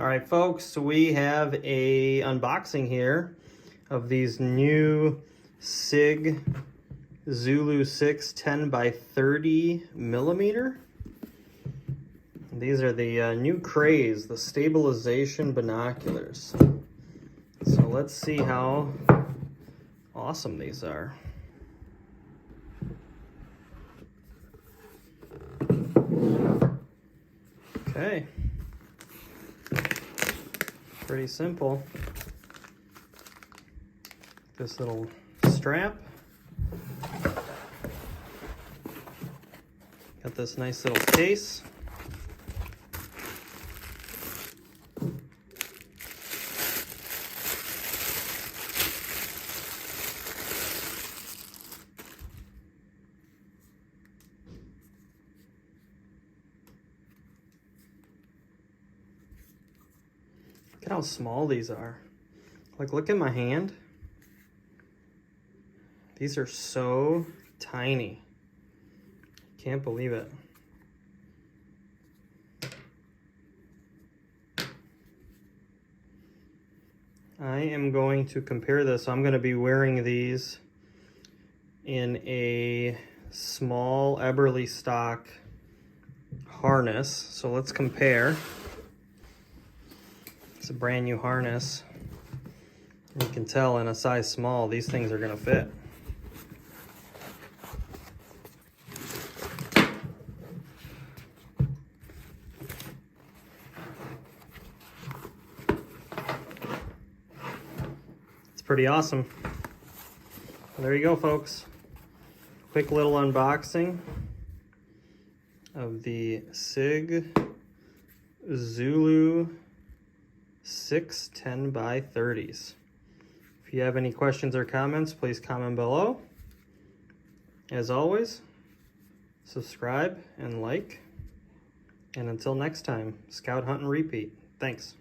All right, folks, so we have a unboxing here of these new Sig Zulu 6 10 by 30 millimeter. These are the new craze, the Stabilization Binoculars. So let's see how awesome these are. Okay. Pretty simple. This little strap. Got this nice little case. Look at how small these are. Like, look at my hand. These are so tiny. Can't believe it. I am going to compare this. I'm going to be wearing these in a small Eberly stock harness. So let's compare. It's a brand new harness. You can tell in a size small, these things are going to fit. It's pretty awesome. Well, there you go, folks. Quick little unboxing of the Sig Zulu 6 10 by 30s. If you have any questions or comments, please comment below. As always, subscribe and like. And until next time, scout, hunt, and repeat. Thanks.